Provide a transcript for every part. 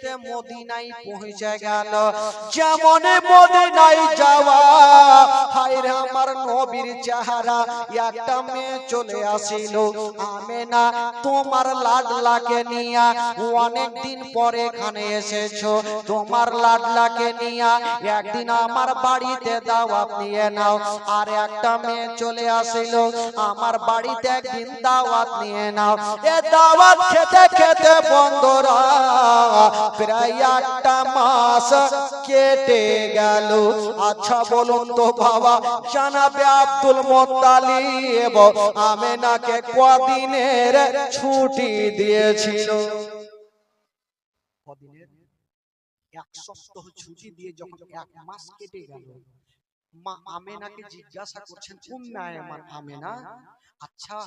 খেতে মদিনায় পৌঁছে গেল। যেমন মদিনায় যাওয়া, হায় রে আমার নবীর চেহারা, একটা মেয়ে চলে আসিল। আমেনা তোমার লাডলাকে নিয়া অনেক দিন পরে এখানে এসেছো, তোমার লাডলাকে নিয়া একদিন আমার বাড়িতে দাওয়াত নিয়ে নাও। আর একটা মেয়ে চলে আসিল, আমার বাড়িতে একদিন দাওয়াত নিয়ে নাও। এ দাওয়াত খেতে খেতে বন্ধুরা প্রায় একটা মাস কেটে গেল। আচ্ছা বলুন তো বাবা, জানাবে আব্দুল মুত্তালিব আমেনাকে কদিনের ছুটি দিয়েছিল? কদিনের? এক সপ্তাহ ছুটি দিয়ে যখন এক মাস কেটে গেল, মা আমেনাকে জিজ্ঞাসা করছেন, উম্মে আয়মান আমেনা, আচ্ছা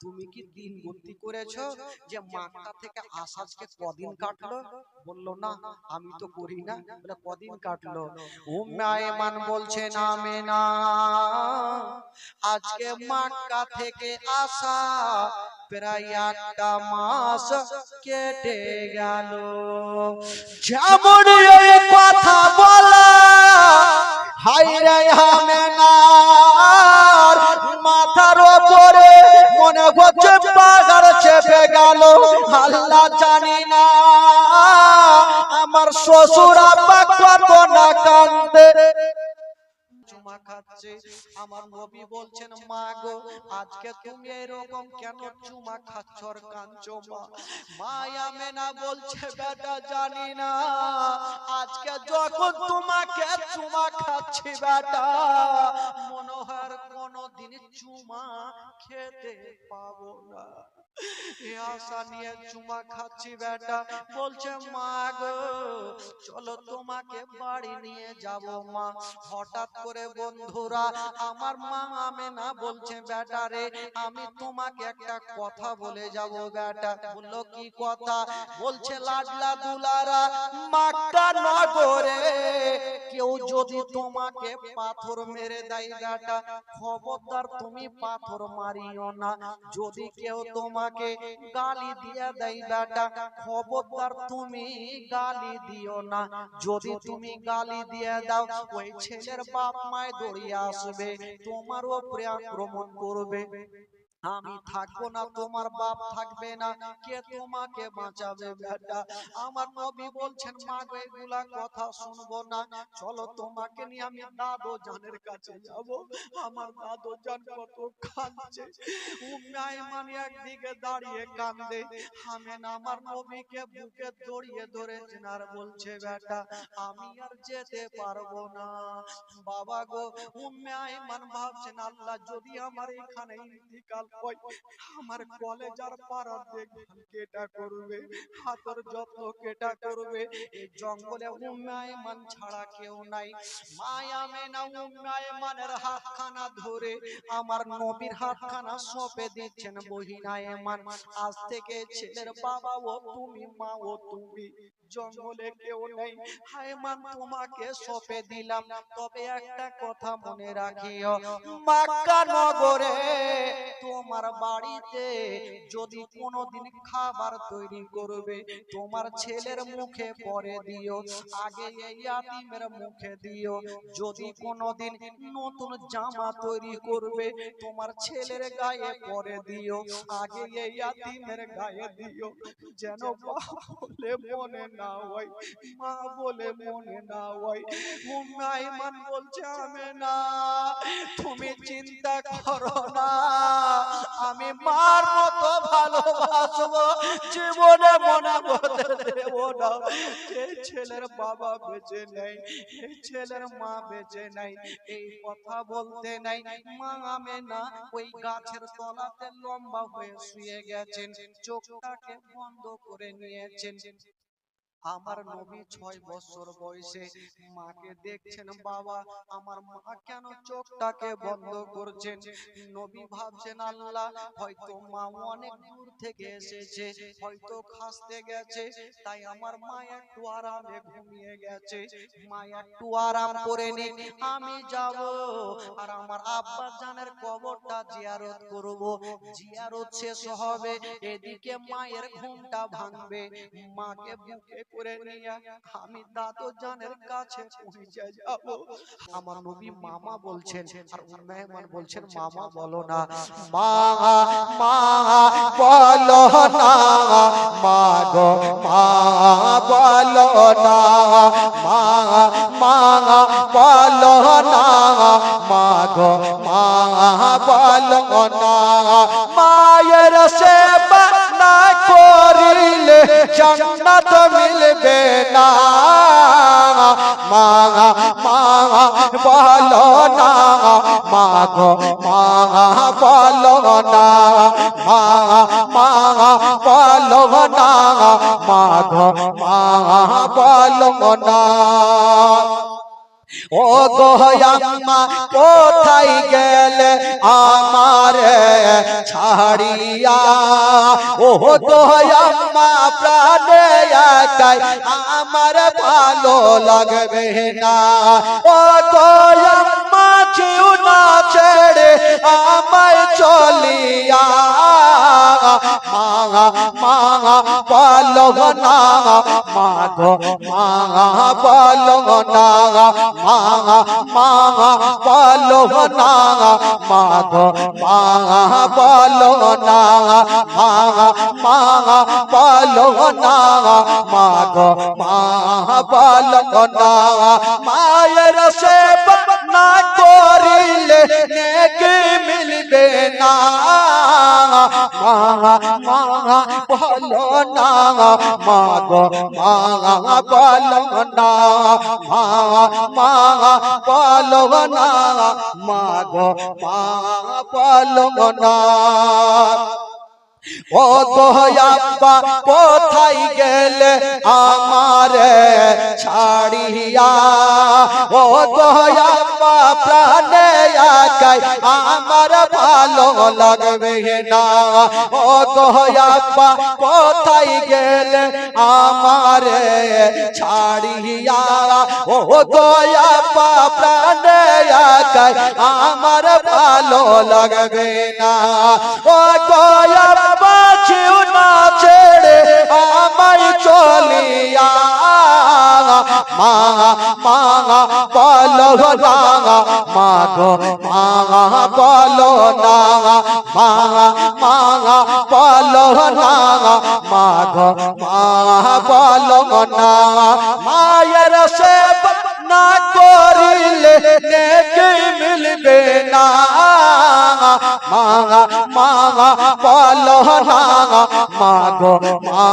তুমি কি দিন গণতি করেছো যে মক্কা থেকে আসাজকে কদিন কাটলো? বলল না, আমি তো করি না। বলে কদিন কাটলো? উম্মে আয়মান বলছেন, আমেনা আজকে মক্কা থেকে আসা প্রায় একটা মাস কেটে গেল। যেমন এই কথা বলা, হায় রে আমেনার মাথার উপরে মনে হচ্ছে পাহাড় চেপে গেল। আল্লাহ জানি না আমার শ্বশুর আব্বা কত না কান্দে। চুমা খাচ্ছে, আমার নবী বলছেন, মা গো আজকে তুমি এরকম কেন চুমা খাচ্ছ আর কাঁদছো? মা আমেনা বলছে, বেটা জানি না, আজকে যখন তোমাকে চুমা খাচ্ছি বেটা, মনে হয় কোনদিন চুমা খেতে পাবো না। এ আশা নিয়ে চুমা খাচ্ছি বেটা। বলছে, মা গো চলো তোমাকে বাড়ি নিয়ে যাব মা। হঠাৎ করে বন্ধুরা আমার মা আমেনা বলছে, বেটা রে আমি তোমাকে একটা কথা বলে যাব বেটা। বললো, কি কথা? বলছে, লাডলা দুলারা মক্কা নগরে কেউ যদি তোমাকে পাথর মেরে দেয় বেটা, খবরদার তুমি পাথর মারিও না। যদি কেউ তোমাকে গালি দিয়ে দেয় বেটা, খবরদার তুমি গালি দিও না। যদি তুমি গালি দিয়ে দাও, ওই ছেলের বাপ মায় দৌড়িয়ে আসবে, তোমার উপরে আক্রমণ করবে। আমি থাকবো না, তোমার বাপ থাকবে না, কে তোমাকে বাঁচাবে বেটা? আমার নবী বলছেন, মা গো এগুলা কথা শুনবো না, চলো তোমাকে নিয়ে আমি দাদু জানের কাছে যাব। আমার দাদু জান কত কাঁদছে। উম্মে আয়মান একদিকে দাঁড়িয়ে কাঁদে, আমেনা আমার নবীকে বুকে জড়িয়ে ধরেছেন আর বলছে, বেটা আমি আর যেতে পারবো না। বাবা গো, উম্মে আয়মান ভাবছেন, আল্লাহ যদি আমার এখানে ইন্তিকাল হয়, আমার কলেজার পাড়া দেখভাল কেটা করবে, হাতের যত্ন কেটা করবে? এই জঙ্গলে উম্মে আয়মান ছাড়া কেউ নাই। মা আমেনা উম্মে আয়মানের হাতখানা ধরে আমার নবীর হাতখানা সঁপে দিচ্ছেন, বহিন আয়মান আজ থেকে ছেলের বাবা ও তুমি, মা ও তুমি, জঙ্গলে কেউ নেই। আয়মান তোমাকে সঁপে দিলাম, তবে একটা কথা মনে রাখিও, মক্কা নগরে তোমার বাড়িতে যদি কোনোদিন খাবার তৈরি করবে, তোমার ছেলের মুখে পরে দিও, আগে এই ইয়াতীমের মুখে দিও। যদি কোনোদিন নতুন জামা তৈরি করবে, তোমার ছেলের গায়ে পরে দিও, আগে এই ইয়াতীমের গায়ে দিও। যেন বলে মনে না হয়, মা বলে মনে না হয়। উম্মে আয়মান বলছে, আমেনা তুমি চিন্তা করো না, আমি মার মতো ভালোবাসবো, জীবনে মনে বলতে দেব না। এই ছেলের বাবা বেঁচে নেই, এই ছেলের মা বেঁচে নাই, এই কথা বলতে নাই। মা আমেনা ওই গাছের তলাতে লম্বা হয়ে শুয়ে গেছেন, চোখটাকে বন্ধ করে নিয়েছেন। আমার নবী 6 বছর বয়সে মাকে দেখছেন, বাবা আমার মা কেন চোখটাকে বন্ধ করছেন? নবী ভাবছেন, আল্লাহ হয়তো মা অনেক দূর থেকে এসেছে, হয়তো খাসতে গেছে, তাই আমার মা একটু আরামে ঘুমিয়ে গেছে। মা একটু আরাম করে নি, আমি যাব আর আমার আব্বা জানের কবরটা জিয়ারত করব। জিয়ারত শেষ হবে, এদিকে মায়ের ঘুমটা ভাঙবে, মাকে বুকে করে নিয়ে আমি দাদু জানের কাছে পৌঁছে যাব। আমার নবী মামা বলছেন আর মেহমান বলছেন মামা বলো না, মা মা বলো না, মা গো মা বলো না, মা মা বলো না, মা গো মা বলো না। মায়ের সেবা না করিলে জান্নাত মিলবে না। মা মা বলো না, মা গো মা বলো না, মা মা বলো না, মা গো মা বলো না। ও গো আম্মা কোথায় গেলে আমারে ছাড়িয়া, ও গো আম্মা প্রাণে একাই আমার ভালো লাগবে না। ও গো আম্মা যেও না ছেড়ে আমায় চলিয়া, মা মা বলো না, মা গো মা বলো না, মা মা বলো না, মা গো মা বলো না, মা মা বলো না, মা গো মা বলো না। মায়ের সেবা না করিলে নেকি মিলবে না। মা মা বলো না, মা গো মা বলো না, মা মা বলো না, মা গো মা বলো না। ও গো আব্বা কোথায় গেলে আমারে ছাড়িয়া, ও গো আব্বা প্রাণে একাই আমার ভালো লাগবে না। ও গো আব্বা কোথায় গেলে আমারে ছাড়িয়া, ও গো আব্বা প্রাণে একাই আমার ভালো লাগবে না। ও গো আব্বা যেও না ছেড়ে আমায় চলিয়া, মা মা বলো না, মা গো মা বলো না, মা মা বলো না, মা গো মা বলো না। মায়ের সেবা না করিলে নেকি মিলবে না। মা মা বলো না, মা গো মা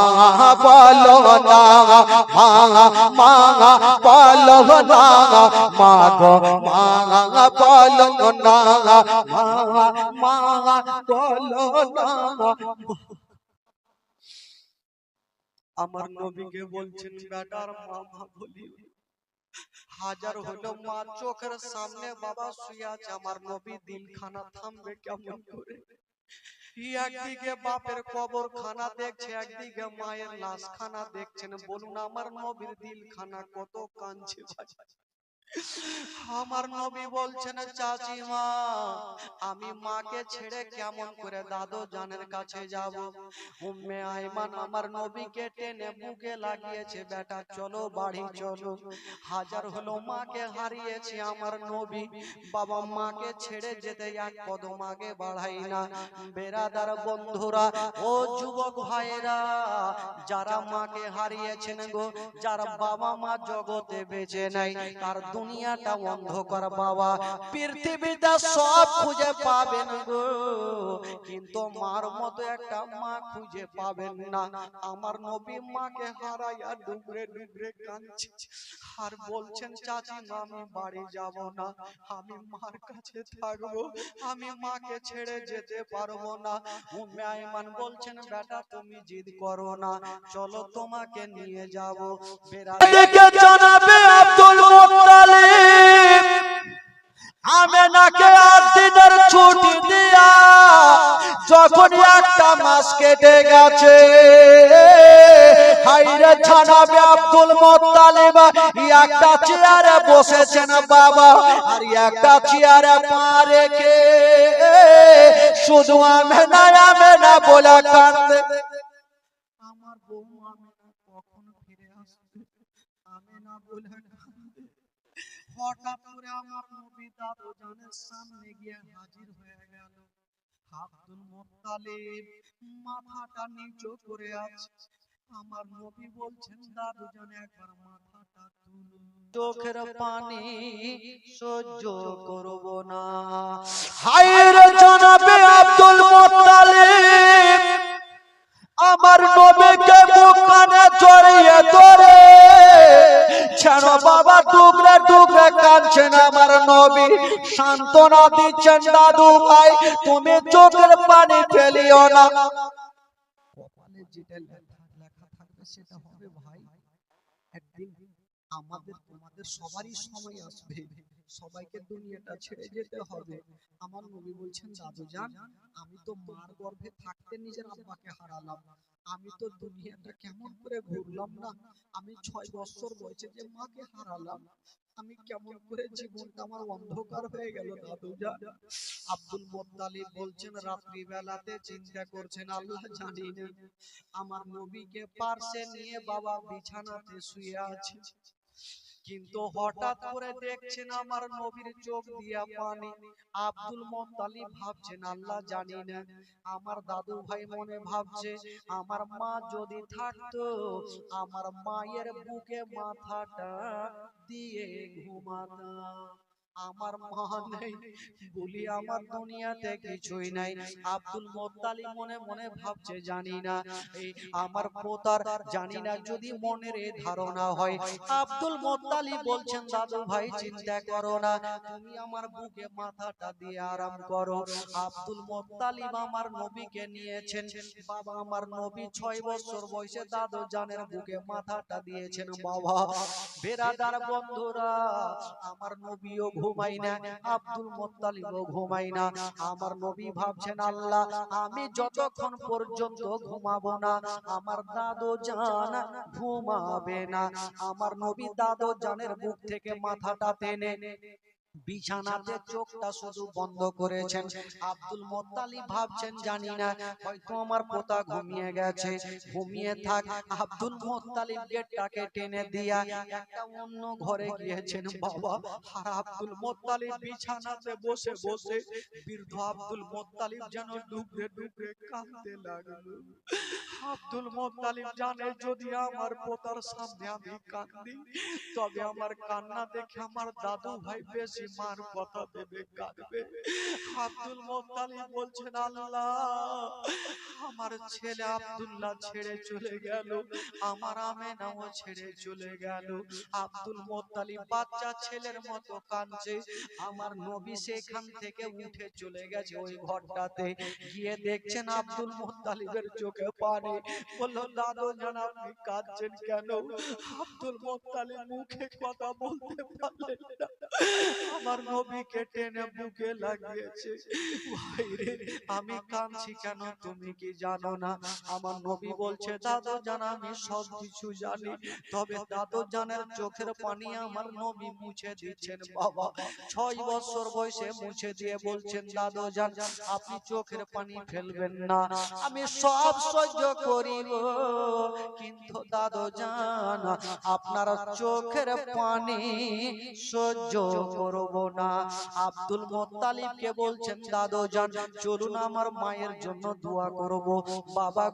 বলো না, মা মা বলো না, মা গো মা বলো না, মা মা বলো না। আমার নবীকে বলছেন বেটার মামা বলি, হাজার হলো মা চোখের সামনে বাবা শুয়ে আছে, আমার নবী দিলখানা থামবে কেমন করে? একদিকে বাপের কবর খানা দেখছে, একদিকে মায়ের লাশ খানা দেখছেন। বলুন আমার নবীর দিলখানা কত কাঁদছে। আমার নবী বলছেন চাচিমা আমি মাকে ছেড়ে কেমন করে দাদু জানের কাছে যাব। উম্মে আইমান আমার নবীকে টেনে বুকে লাগিয়েছে, বেটা চলো বাড়ি চলো। হাজার হলো মাকে হারিয়েছি আমার নবী, বাবা মাকে ছেড়ে যেতে এক কদম আগে বাড়াই না। বেরাদার বন্ধুরা ও যুবক ভাইরা, যারা মাকে হারিয়েছেন গো, যারা বাবা মা জগতে বেঁচে নাই, তার দুনিয়াটা অন্ধকার বাবা। পৃথিবীতে সব খুঁজে পাবেন গো, কিন্তু মার মতো একটা মা খুঁজে পাবেন না। আমার নবী মাকে হারাইয়া ডুবরে ডুবরে কাঁদছে আর বলছেন চাচি আমি বাড়ি যাব না, আমি মার কাছে থাকবো, আমি মাকে ছেড়ে যেতে পারবো না। উম্মে আইমান বলছেন বেটা তুমি জিদ করো না, চলো তোমাকে নিয়ে যাব। এদিকে জানাবে আব্দুল মুত্তালিব আমেনাকে 8 দিনের ছুটি দিয়া যখন একটা মাস কেটে গেছে, হাইরে জানাবে আব্দুল মুত্তালিব একটা চেয়ারে বসেছেন বাবা, আর একটা চেয়ারে পা রেখে শুধু আমেনা আমেনা বলে কাঁদে। আমার বউ আমেনা কখন ফিরে আসবে? আমেনা বলে হঠাৎ করে আমার নবী দাদু জানের সামনে গিয়ে হাজির হয়ে গেল। আব্দুল মুত্তালিব মাথাটা নিচু করে আছে। আমার নবী বলছেন দাদু জান একবার মাথাটা তুলো, চোখের পানি সহ্য করব না। হায়রে জনাবে আব্দুল মুত্তালিব আমার নবীকে বুকে জড়িয়ে ধরে যেন বাবা টুকরে টুকরে কাঁদছেন আমার নবী, সান্ত্বনা দিচ্ছেন দাদু ভাই তুমি চোখের পানি ফেলিও না। কপালে যেটা লেখা থাকবে সেটা হবে ভাই। একদিন আমাদের তোমাদের সবারই সময় আসবে, সবাইকে দুনিয়াটা ছেড়ে যেতে হবে। আমার নবী বলছেন দাদু জান আমি তো মার গর্ভে থাকতে নিজের আব্বাকে হারালাম, আমি তো দুনিয়াটা কেমন করে ঘুরলাম না, আমি 6 বছর বয়সে যে মাকে হারালাম, আমি কেমন করে জীবনটা আমার অন্ধকার হয়ে গেল দাদু জান। আব্দুল মুত্তালিব বলছেন রাত্রি বেলাতে চিন্তা করছেন আল্লাহ জানি না, আমার নবীকে পার্শ্বে নিয়ে বাবা বিছানাতে শুয়ে আছে, কিন্তু হঠাৎ করে দেখছেন আমার নবীর চোখ দিয়া পানি। আব্দুল মুত্তালিব ভাবছেন আল্লাহ জানি না, আমার দাদু ভাই মনে ভাবছে আমার মা যদি থাকতো আমার মায়ের বুকে মাথাটা দিয়ে ঘুমাতাম, আমার মা নেই বলি আমার দুনিয়াতে কিছুই নাই। আব্দুল মুত্তালিব মনে মনে ভাবছে জানি না এই আমার পোতার জানি না যদি মনের এই ধারণা হয়। আব্দুল মুত্তালিব বলছেন দাদু ভাই চিন্তা করো না, তুমি আমার বুকে মাথাটা দিয়ে আরাম করো। আব্দুল মুত্তালিব আমার নবীকে নিয়েছেন, বাবা আমার নবী 6 বছর বয়সে দাদু জানের বুকে মাথাটা দিয়েছেন। বাবা বেরাদার বন্ধুরা আমার নবীও ঘুমাই না, আব্দুল মুত্তালিবও ঘুমাই না। আমার নবী ভাবছেন আল্লাহ আমি যতক্ষণ পর্যন্ত ঘুমাবো না আমার দাদু জান ঘুমাবে না। আমার নবী দাদু জানের বুক থেকে মাথাটা টেনে বিছানাতে চোখটা শুধু বন্ধ করেছেন। আব্দুল মুত্তালিব ভাবছেন জানি না হয়তো আমার পোতা ঘুমিয়ে গেছে, ঘুমিয়ে থাক। আব্দুল মুত্তালিব গেটটাকে টেনে দিয়া একটা অন্য ঘরে গিয়েছেন বাবা। আর আব্দুল মুত্তালিব বিছানাতে বসে বসে বৃদ্ধ আব্দুল মুত্তালিব যেন ডুকরে ডুকরে কাঁদতে লাগলো। আব্দুল মুত্তালিব জানে যদি আমার পোতার সামনে আমি কাঁদি তবে আমার কান্না দেখে আমার দাদু ভাই বেশি মার কথা ভেবে কাঁদবে। আব্দুল মুত্তালিব বলছেন আল্লাহ আমার ছেলে আব্দুল্লাহ ছেড়ে চলে গেল, আমার আমেনাও ছেড়ে চলে গেল। আব্দুল মুত্তালিব বাচ্চা ছেলের মতো কাঁদছে। আমার নবী সেখান থেকে উঠে চলে গেছে ওই ঘরটাতে, গিয়ে দেখছেন আব্দুল মুত্তালিবের চোখে পানি। বলল দাদু জান আপনি কাঁদছেন কেন? আব্দুল মুত্তালিব মুখে কথা বলতে পারলেন না, আমার নবীকে টেনে বুকে লাগিয়েছে। ভাইরে আমি কাঁদছি কেন তুমি কি জানো না? আমার নবী বলছে দাদু জান আমি সব কিছু জানি, তবে দাদু জানের চোখের পানি আমার নবী মুছে দিচ্ছেন। বাবা 6 বছর বয়সে মুছে দিয়ে বলছেন দাদু জান আপনি চোখের পানি ফেলবেন না, আমি সব সহ্য করিব, কিন্তু দাদু জান আপনার চোখের পানি সহ্য করব না। আব্দুল মুত্তালিবকে বলছেন দাদু জান চলুন আমার মায়ের জন্য দোয়া করব। বাবা